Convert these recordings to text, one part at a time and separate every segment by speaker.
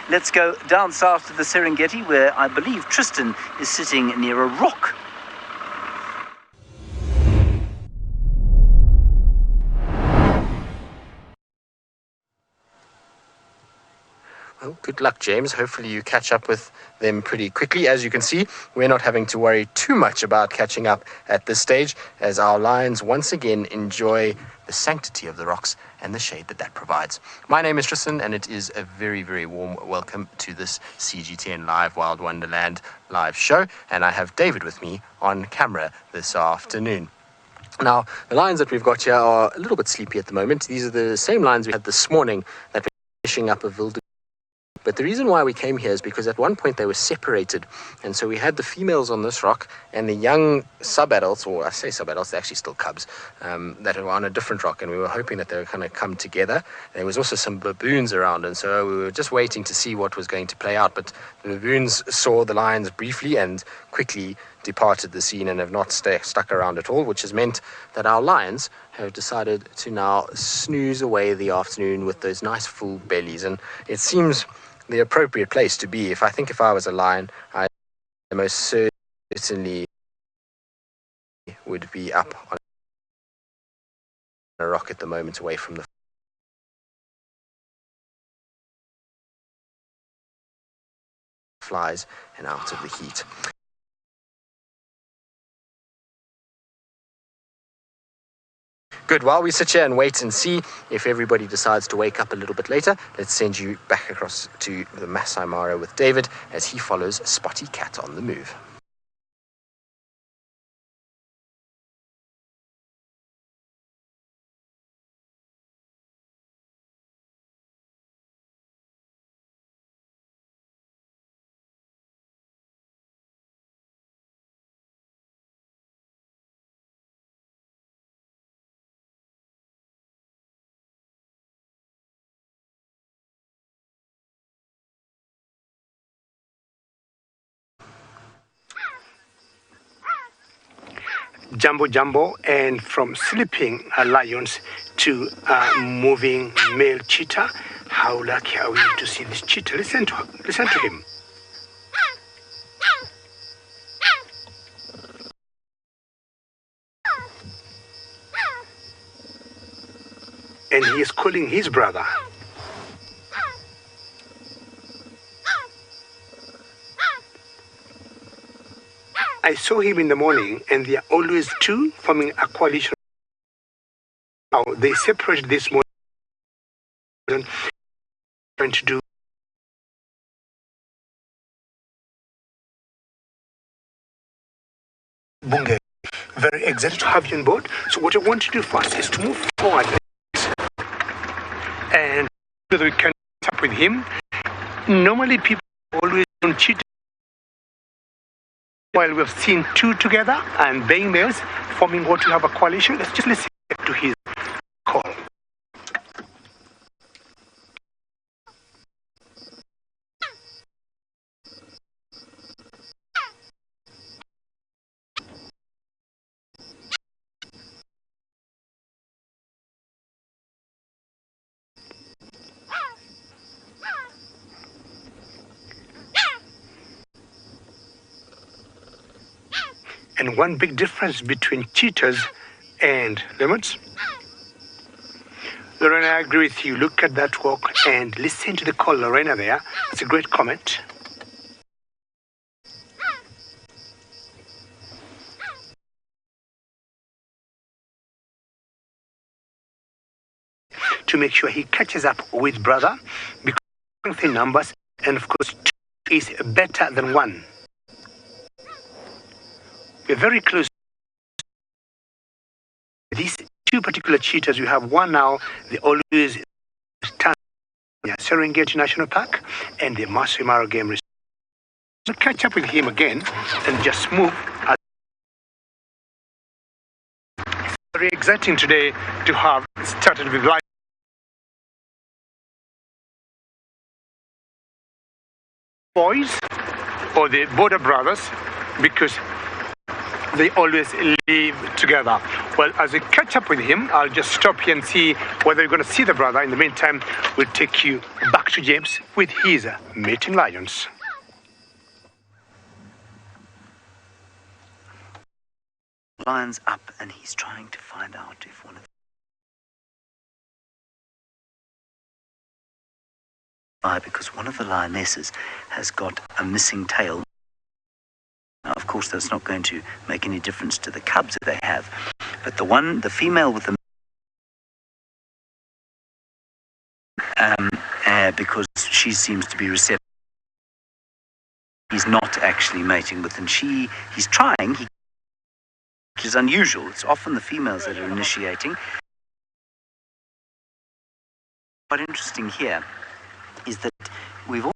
Speaker 1: Let's go down south to the Serengeti, where I believe Tristan is sitting near a rock.
Speaker 2: Well, good luck, James. Hopefully you catch up with them pretty quickly. As you can see, we're not having to worry too much about catching up at this stage, as our lions once again enjoy the sanctity of the rocks and the shade that provides. My name is Tristan, and it is a very, very warm welcome to this CGTN Live Wild Wonderland live show. And I have David with me on camera this afternoon. Now, the lions that we've got here are a little bit sleepy at the moment. These are the same lions we had this morning that were fishing up a wilde. But the reason why we came here is because at one point they were separated. And so we had the females on this rock and the young sub-adults, or I say sub-adults, they're actually still cubs, that were on a different rock. And we were hoping that they would kind of come together. There was also some baboons around. And so we were just waiting to see what was going to play out. But the baboons saw the lions briefly and quickly departed the scene and have not stuck around at all, which has meant that our lions have decided to now snooze away the afternoon with those nice full bellies. And it seems the appropriate place to be. If I was a lion, I most certainly would be up on a rock at the moment, away from the flies and out of the heat. Good. While we sit here and wait and see if everybody decides to wake up a little bit later, let's send you back across to the Maasai Mara with David as he follows Spotty Cat on the move.
Speaker 3: Jumbo, and from sleeping lions to moving male cheetah. How lucky are we to see this cheetah? Listen to him. And he is calling his brother. I saw him in the morning, and they are always two forming a coalition. Now they separated this morning, trying to do bunge. Very excited to have you on board. So what I want to do first is to move forward, and so that we can catch up with him. Normally people always don't cheat. While we've seen two together and baying males forming what we have a coalition, let's just listen to his call. And one big difference between cheetahs and lemurs. Lorena, I agree with you. Look at that walk and listen to the call, Lorena, there. It's a great comment. To make sure he catches up with brother, because in numbers, and of course, two is better than one. We're very close. These two particular cheetahs, you have one now, they always stand in Serengeti National Park and the Maasai Mara Game Reserve. So catch up with him again and just move. It's very exciting today to have started with live boys or the border brothers, because they always live together. Well, as we catch up with him, I'll just stop here and see whether you're going to see the brother. In the meantime, we'll take you back to James with his mating lions.
Speaker 1: Lion's up and he's trying to find out if one of because one of the lionesses has got a missing tail. Now, of course, that's not going to make any difference to the cubs that they have, but the female with the because she seems to be receptive, he's not actually mating with, and he's trying, which is unusual. It's often the females that are initiating. What's interesting here is that we've all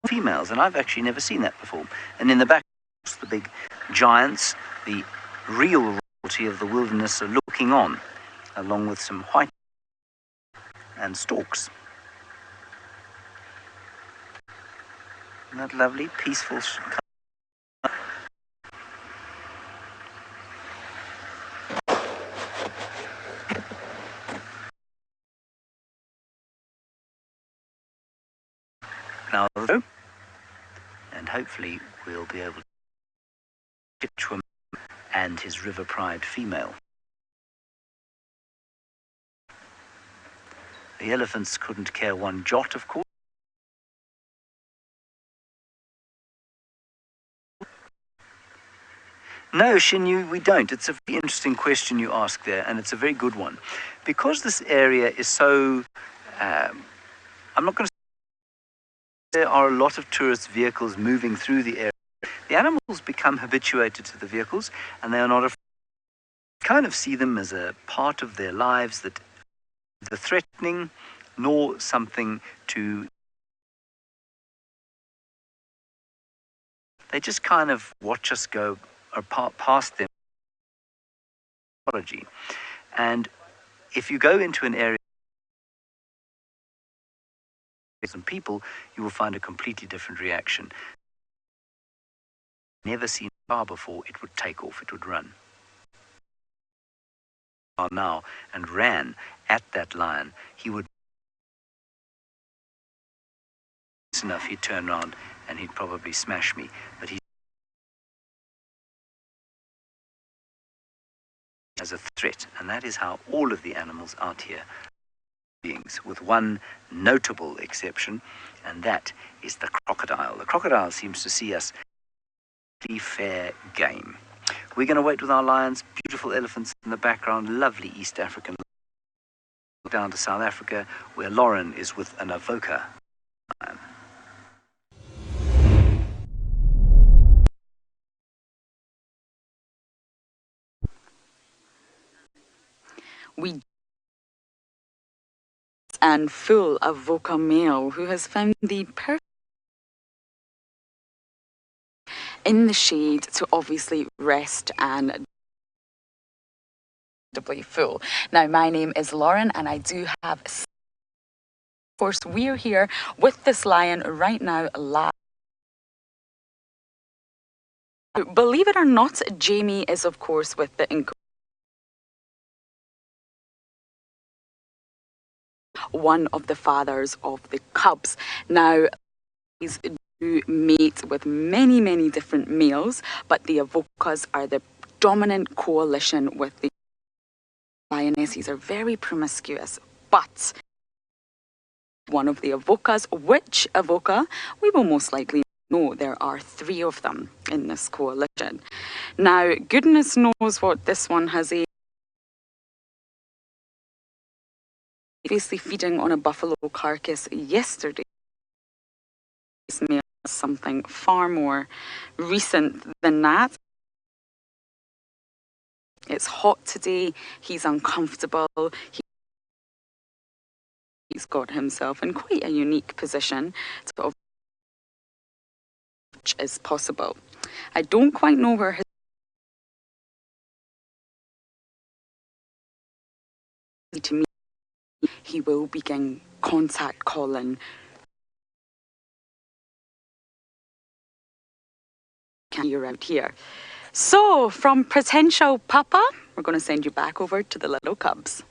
Speaker 1: females, and I've actually never seen that before. And in the back, the big giants, the real royalty of the wilderness, are looking on, along with some white and storks. Isn't that lovely, peaceful? Now, and hopefully we'll be able to catch him and his river pride female. The elephants couldn't care one jot, of course. No, Shinyu, we don't. It's a very interesting question you ask there, and it's a very good one. Because this area is so, I'm not going to say there are a lot of tourist vehicles moving through the area. The animals become habituated to the vehicles, and they are not afraid. Kind of see them as a part of their lives that neither threatening nor something to. They just kind of watch us go or past them. And if you go into an area with some people, you will find a completely different reaction. Never seen a car before, it would take off, it would run. Now and ran at that lion, he would enough, he'd turn around and he'd probably smash me, but he as a threat, and that is how all of the animals out here beings, with one notable exception, and that is the crocodile. The crocodile seems to see us fair game. We're going to wait with our lions, beautiful elephants in the background, lovely East African. Down to South Africa, where Lauren is with an avoca lion.
Speaker 4: We and full avoca male who has found the perfect in the shade to obviously rest and full. Now, my name is Lauren, and I do have, of course, we're here with this lion right now live. Believe it or not, Jamie is, of course, with the one of the fathers of the cubs. Now, these do mate with many, many different males, but the avocas are the dominant coalition with the lionesses. Are very promiscuous, but one of the avocas, which avoca, we will most likely know. There are 3 of them in this coalition. Now, goodness knows what this one has a basically feeding on a buffalo carcass yesterday. This male is something far more recent than that. It's hot today, he's uncomfortable, he's got himself in quite a unique position to which is possible. I don't quite know where his to me, he will begin contact calling can you around here. So from potential papa, we're going to send you back over to the little cubs.